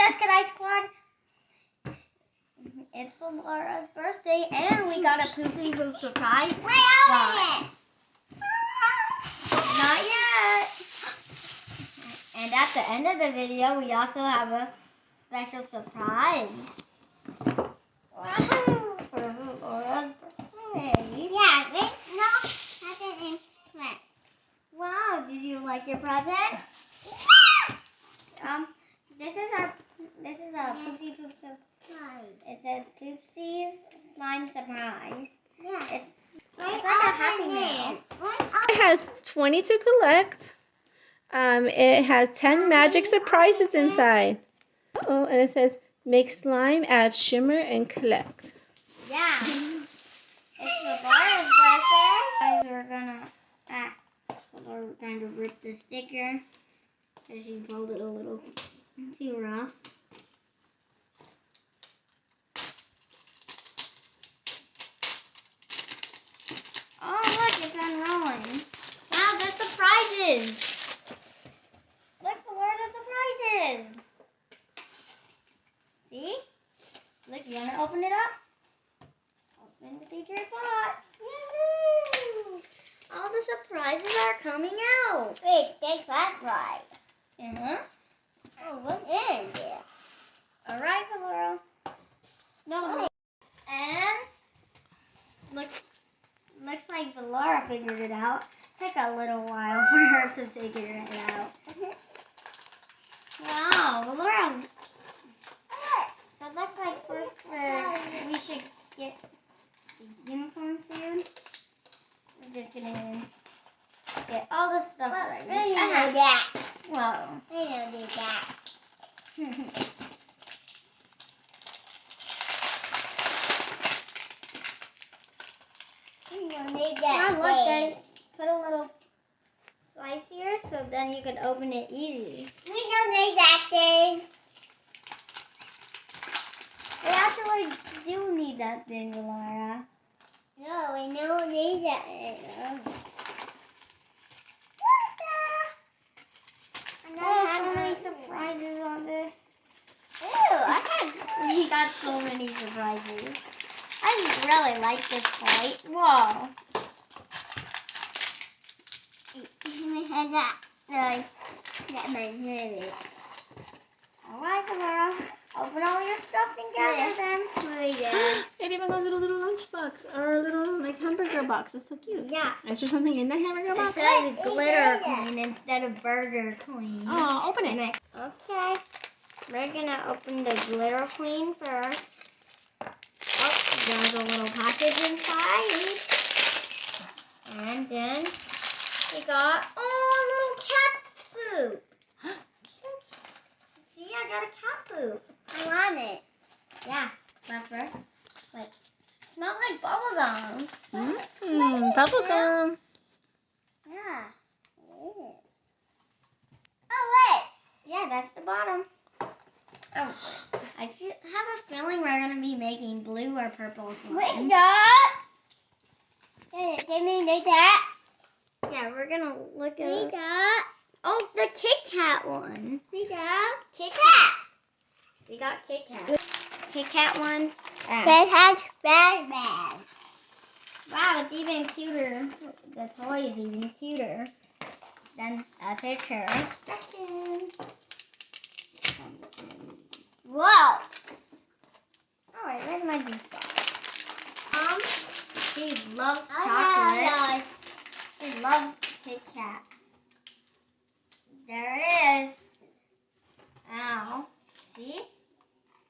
Jessica Squad. It's Laura's birthday, and we got a Poopsie Poop surprise box. Not yet. And at the end of the video, we also have a special surprise. Wow, for Laura's birthday. Yeah, wait, no, that's an implant. Wow, did you like your present? Yeah. This is a Poopsie Poop surprise. It says Poopsie's slime surprise. Yeah. It's like a happy meal. It has 20 to collect. It has 10 magic surprises inside. Uh-oh, and it says make slime, add shimmer, and collect. Yeah. It's for Laura's birthday. Guys, we're going to rip the sticker. So she rolled it a little too rough. Oh, look, it's unrolling. Wow, there's surprises. Look, Florida surprises. See? Look, you want to open it up? Open the secret box. Yahoo! All the surprises are coming out. Wait, take that right. Uh-huh. Oh, what's in there? All right, Laura. No. And looks like Laura figured it out. Took a little while for her to figure it out. Wow, Laura. So it looks like first we should get the unicorn food. We're just gonna get all the stuff right. We know that. Well, We know that. We don't need that. Look, they put a little slice here, so then you could open it easy. We don't need that thing. We actually do need that thing, Laura. No, we don't need that thing. Oh, so many surprises on this. Ew, We got so many surprises. I really like this fight. Whoa. We had that. No, that might hurt it. All right, Laura. Open all your stuff and gather them. It even goes in a little lunchbox or a little like hamburger box. It's so cute. Yeah. Is there something in the hamburger It box? says glitter queen instead of burger queen. Oh, open it. Okay. We're gonna open the glitter queen first. Oh, there's a little package inside. And then we got little cat poop. See, I got a cat poop. I want it. Yeah, but first, it smells like bubblegum. Bubblegum. Yeah. Oh, wait. Yeah, that's the bottom. Oh, I have a feeling we're gonna be making blue or purple slime. Wait, that. Give me that. Yeah, we're gonna look at. We got. Oh, the Kit Kat one. We got. Kit Kat. We got Kit Kat. Kit Kat one. That has Batman. Wow, it's even cuter. The toy is even cuter than a picture. Instructions. Whoa. Alright, where's my juice box? She loves Oh, chocolate. She loves Kit Kats. There it is. Ow. See?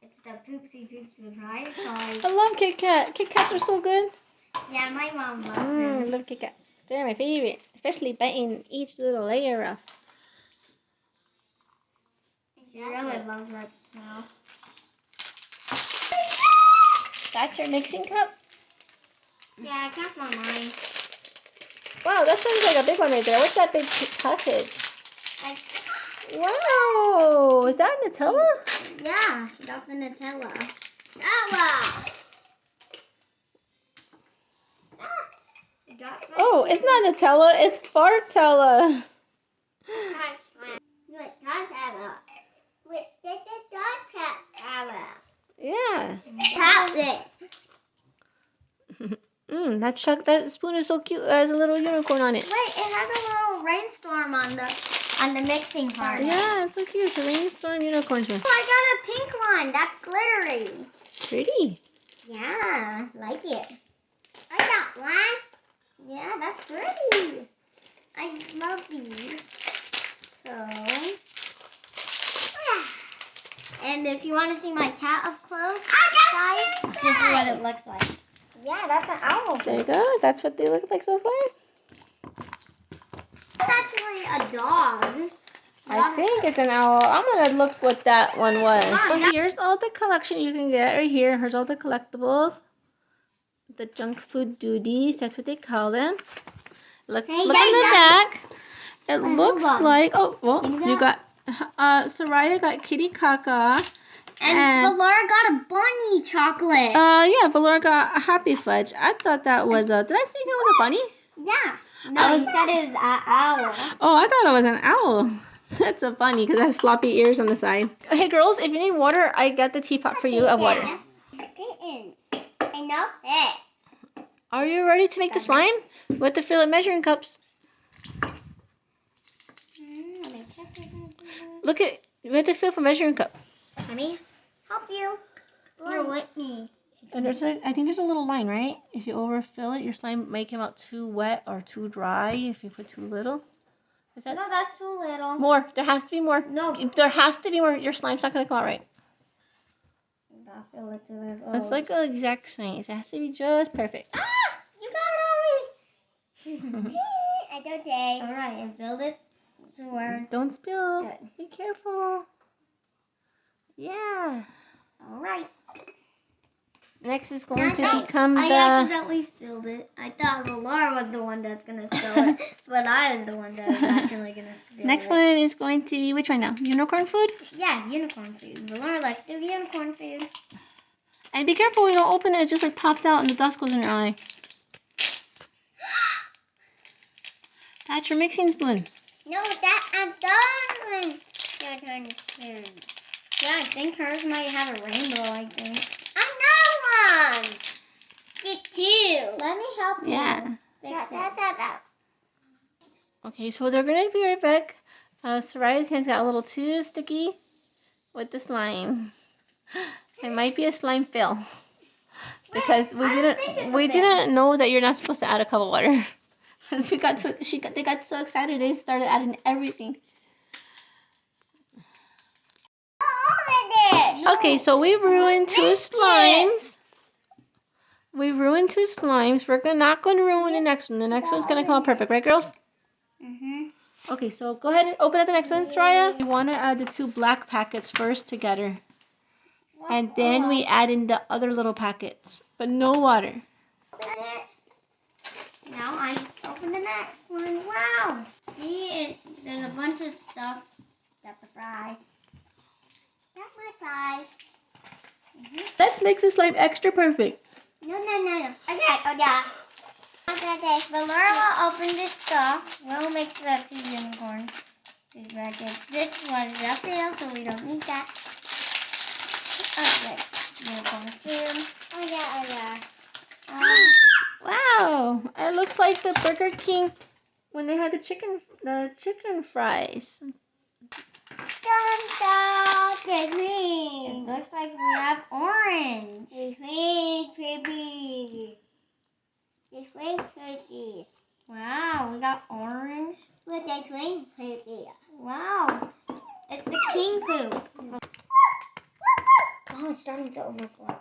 It's the Poopsie Poop surprise toy. I love Kit Kat. Kit Kats are so good. Yeah, my mom loves I them. love Kit Kats. They're my favorite, especially biting each little layer off. She really loves that smell. That's your mixing cup? Yeah, I kept my mine. Wow, that sounds like a big one right there. What's that big package? Like, Wow, is that Nutella? yeah, she got the Nutella. Oh, it's not Nutella, it's Fartella. Wait, Nutella. Wait, did the dog it. That spoon is so cute. It has a little unicorn on it. Wait, it has a little rainstorm on the mixing part. Yeah, it's so cute. It's a rainstorm unicorn spoon. Oh, I got a pink one. That's glittery. Pretty. Yeah, like it. I got one. Yeah, that's pretty. I love these. So, and if you want to see my cat up close, guys, this is what it looks like. Yeah, that's an owl. There you go. That's what they look like so far. That's actually a dog. I think it's an owl. I'm going to look what that one was. So here's all the collection you can get right here. Here's all the collectibles. The junk food duties. That's what they call them. Look in the back. It looks like... Oh, well, you got... Soraya got Kitty Caca. And Valora got a bunny chocolate. Yeah, Valora got a Happy Fudge. I thought that was a... Did I think it was a bunny? Yeah. No, you said it was an owl. Oh, I thought it was an owl. That's a bunny because it has floppy ears on the side. Hey, girls, if you need water, I got the teapot for you of water. Yes. I know it. Are you ready to make the slime? With the phillip measuring cups. Look at... With the phillip measuring cup. Let me help you. You're with me. And I think there's a little line, right? If you overfill it, your slime might come out too wet or too dry if you put too little. Is that No, that's too little. more? There has to be more. No. There has to be more. Your slime's not going to come out right. I'll fill it to this. It's like an exact science. It has to be just perfect. Ah! You got it already. It's okay. All right, and filled it to where... Don't spill. Good. Be careful. Yeah. All right. Next is going to become I the... accidentally spilled it. I thought Valora was the one that's going to spill it, but I was the one that was actually going to spill Next it. one is going to be, which one now? Unicorn food? Yeah, unicorn food. Valora, let's do unicorn food. And be careful you don't open it. It just like pops out and the dust goes in your eye. That's your mixing spoon. No, that I'm done. Your turn to spoon. Yeah, I think hers might have a rainbow, I think. Another one. Get two. Let me help you. Yeah. Fix it. Okay, so they're going to be right back. Soraya's hands got a little too sticky with the slime. It might be a slime fail. Because we didn't know that you're not supposed to add a cup of water. They got so excited they started adding everything. Okay, so we ruined two slimes. We're not going to ruin the next one. The next one's going to come out perfect, right, girls? Mm-hmm. Okay, so go ahead and open up the next one, Soraya. We want to add the two black packets first together. And then we add in the other little packets, but no water. Now I open the next one. Wow. See, there's a bunch of stuff. Got the fries. That's my fries. Let's make the slime extra perfect. No. Oh yeah. Okay, Valora will open this stuff. We'll mix that to unicorn food packets. This one's up there, so we don't need that. Okay, unicorn food. Oh yeah. Wow, it looks like the Burger King when they had the chicken fries. It looks like we have orange. It's green cookie. Wow, we got orange. With the green cookie. Wow, it's the king poop. Oh, it's starting to overflow.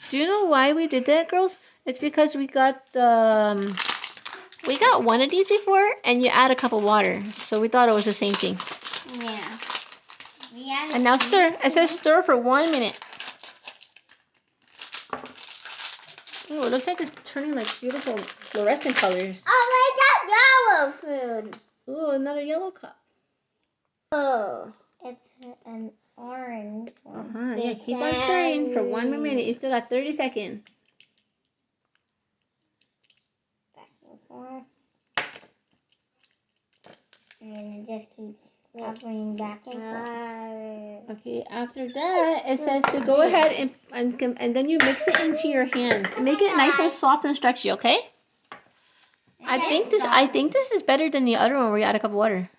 Do you know why we did that, girls? It's because we got one of these before, and you add a cup of water, so we thought it was the same thing. Yeah. And now stir. It says stir for 1 minute. Oh, it looks like it's turning like beautiful fluorescent colors. Oh, like that yellow food. Oh, another yellow cup. Oh, it's an orange one. Yeah, keep on stirring for 1 more minute. You still got 30 seconds. Back and forth. And just keep Going back and forth. Okay, after that, it says to go ahead and then you mix it into your hands. Make it nice and soft and stretchy, okay? I think this is better than the other one where you add a cup of water.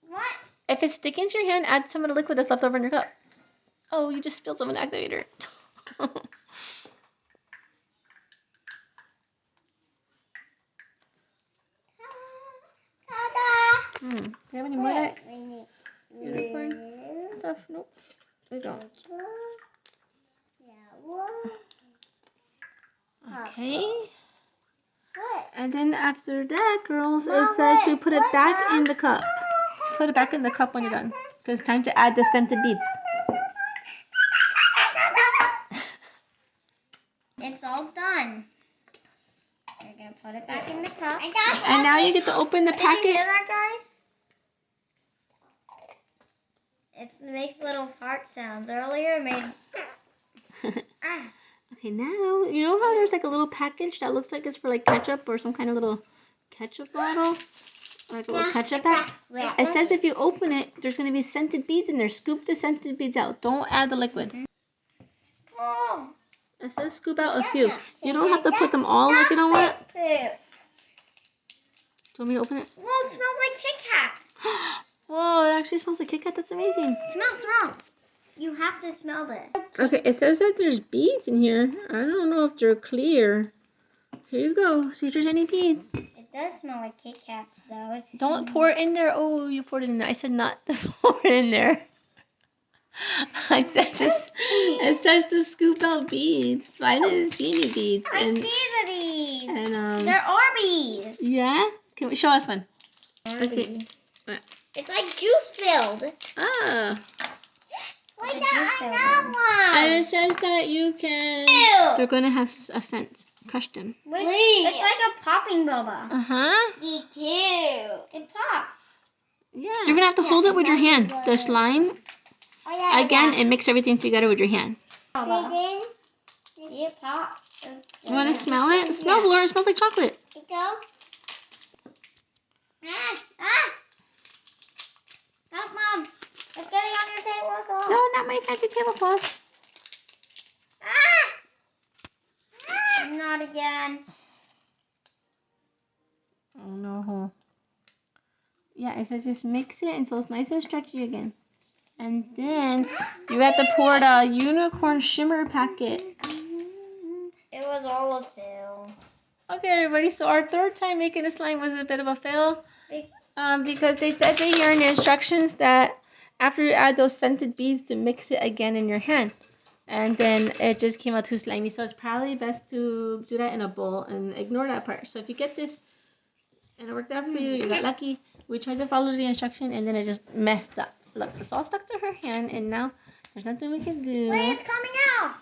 What? If it's sticking to your hand, add some of the liquid that's left over in your cup. Oh, you just spilled some of the activator. Do you have any more of that unicorn stuff? Nope. We don't. Okay. And then after that, girls, it says to put it back in the cup. Put it back in the cup when you're done. Because it's time to add the scented beads. It's all done. We're going to put it back in the cup. And now you get to open the packet. Did you hear that, guys? It makes little fart sounds. Earlier it made... Okay, now, you know how there's like a little package that looks like it's for like ketchup or some kind of little ketchup bottle? Like a little ketchup pack? It says if you open it, there's going to be scented beads in there. Scoop the scented beads out. Don't add the liquid. Oh. It says scoop out a few. You don't have to put them all if you don't want. Do you want me to open it? Whoa, it smells like Kit Kat. Whoa, it actually smells like Kit Kat. That's amazing. Smell. You have to smell this. Okay, it says that there's beads in here. I don't know if they're clear. Here you go. See if there's any beads. It does smell like Kit Kats, though. Don't pour it in there. Oh, you poured it in there. I said not to pour it in there. It says to scoop out beads. But I didn't see any beads. I see the beads. And there are beads. Yeah? Can we show us one? Let's see. What? It's like juice filled. Ah. Wait, I got one. And it says that you can... Ew. They're going to have a scent. Crush them. Wait. It's like a popping boba. Uh-huh. Me too. It pops. Yeah. You're going to have to hold it with your hand. The slime. Again, and mix everything together with your hand. It pops. You want to smell it? Smell, Laura. It smells like chocolate. Here you go. Help, Mom. It's getting on your tablecloth. No, not my fancy tablecloth. Not again. Oh, no. Yeah, it says just mix it until it's nice and stretchy again. And then you have to pour the unicorn shimmer packet. It was all a fail. Okay, everybody. So our third time making a slime was a bit of a fail. Because they said here in the instructions that after you add those scented beads to mix it again in your hand. And then it just came out too slimy. So it's probably best to do that in a bowl and ignore that part. So if you get this and it worked out for you, you got lucky. We tried to follow the instruction and then it just messed up. Look, it's all stuck to her hand and now there's nothing we can do. Wait, it's coming out.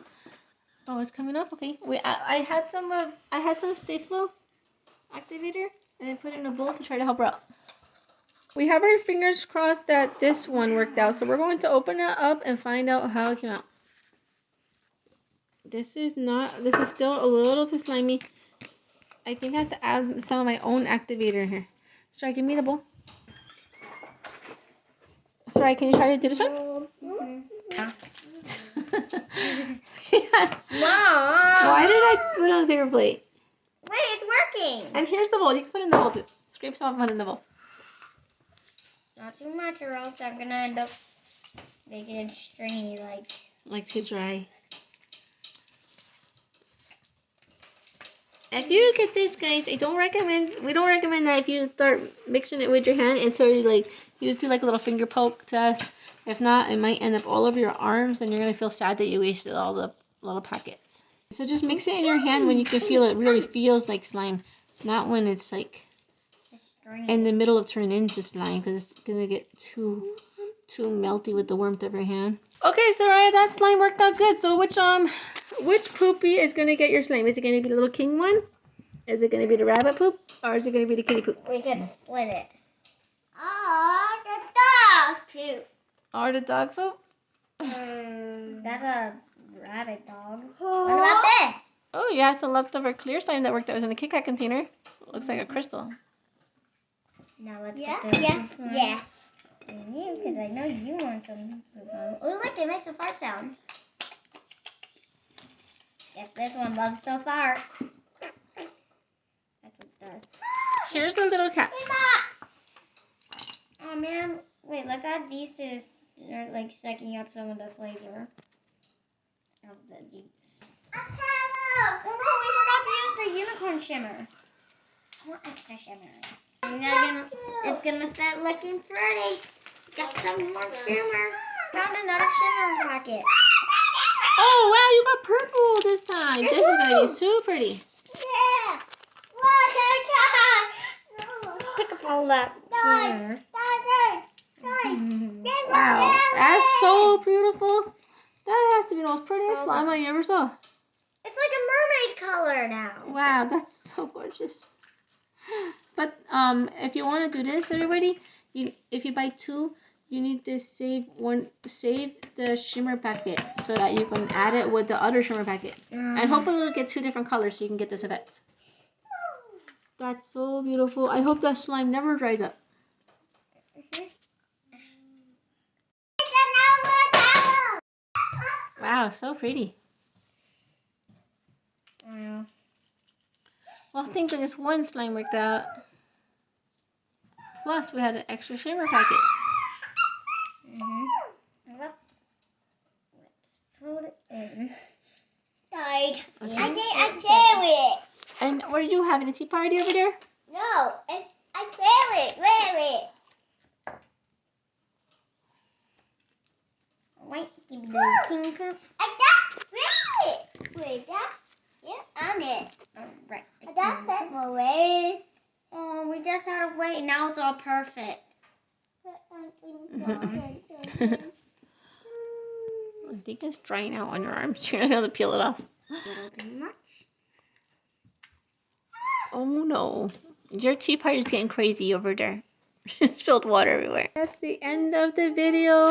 Oh, it's coming off. Okay. Wait, I had some Stay Flow activator and then put it in a bowl to try to help her out. We have our fingers crossed that this one worked out. So we're going to open it up and find out how it came out. This is still a little too slimy. I think I have to add some of my own activator here. Sorry, give me the bowl. Sorry, can you try to do this one? Yeah. Mom! Why did I put it on the paper plate? Wait, it's working. And here's the bowl. You can put it in the bowl too. Scrape some of it in the bowl. Not too much or else I'm going to end up making it stringy like too dry. If you get this, guys, we don't recommend that if you start mixing it with your hand until you do like a little finger poke test. If not, it might end up all over your arms and you're going to feel sad that you wasted all the little packets. So just mix it in your hand when you can feel it really feels like slime. Not when it's like in the middle of turning into slime because it's going to get too melty with the warmth of your hand. Okay, so that slime worked out good. So which Poopy is going to get your slime? Is it going to be the little king one? Is it going to be the rabbit poop? Or is it going to be the kitty poop? We could split it. Oh, the dog poop. Or the dog poop? That's a rabbit dog. What about this? Oh, yeah, some leftover clear slime that worked out was in the Kit Kat container. Looks like a crystal. Now let's Yeah, put the yeah, poop slime yeah. in you, because I know you want some poop slime. Oh, look, it makes a fart sound. Guess this one loves to fart. That's what it does. Here's the little caps. Oh man, wait, let's add these to this, like sucking up some of the flavor of the juice. Oh no, we forgot to use the unicorn shimmer. I want extra shimmer. It's gonna start looking pretty. Got some more shimmer. Found another shimmer packet. Oh wow, you got purple this time. This is gonna be so pretty. Yeah. Pick up all that shimmer. Wow, that's so beautiful. That has to be the most prettiest slime I ever saw. It's like a mermaid color now. Wow, that's so gorgeous. But if you want to do this, everybody, if you buy two, you need to save the shimmer packet so that you can add it with the other shimmer packet. And hopefully you'll get two different colors so you can get this effect. That's so beautiful. I hope that slime never dries up. Wow, so pretty. Wow. Well, thank goodness one slime worked out. Plus, we had an extra shimmer packet. Let's put it in. Died. Okay. I failed it. And were you having a tea party over there? No, I failed it. Wait. Wait, give me the king poop. I got it. Wait, that. Yeah, on it. Alright. I got that away. Oh, we just had to wait. Now it's all perfect. I think it's drying out on your arms. You're gonna have to peel it off. A little too much. Oh no. Your tea party is getting crazy over there. It spilled water everywhere. That's the end of the video.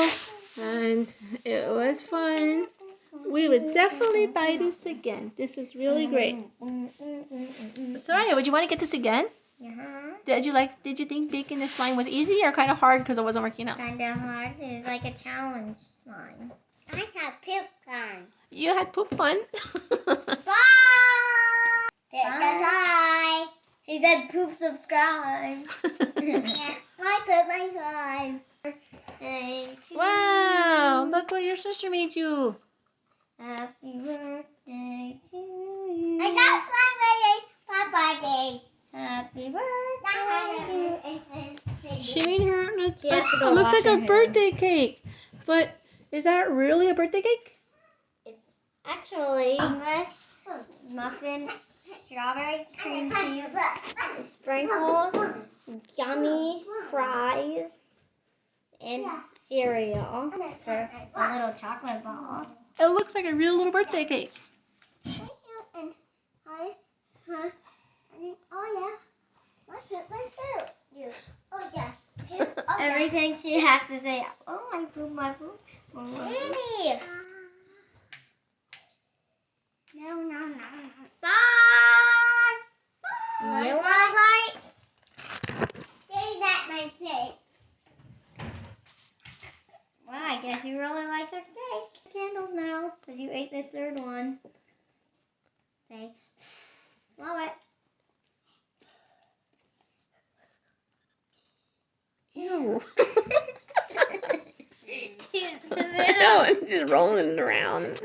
And it was fun. We would definitely buy this again. This was really great. Soraya, would you want to get this again? Did you think baking this slime was easy or kind of hard because it wasn't working out? Kind of hard. It's like a challenge slime. I have poop on. You had poop fun. Bye. She said poop subscribe. Yeah, my poop, my five. Birthday to Wow, you. look what your sister made you. Happy birthday to you. I got my birthday. Happy birthday. She made her, She has to go it looks wash like a her birthday cake. But is that really a birthday cake? It's actually English muffin, strawberry cream cheese, sprinkles, gummy fries, and cereal for the little chocolate balls. It looks like a real little birthday cake. Oh yeah, my poop. You. Oh yeah. Everything she has to say, oh my poop, my poop. Oh, my poop. Really? No. Bye! You want a bite? Say that my plate. Well, I guess you really like your cake. Candles now, because you ate the third one. Say, blow it. Ew. It's the I middle. know, I'm just rolling it around.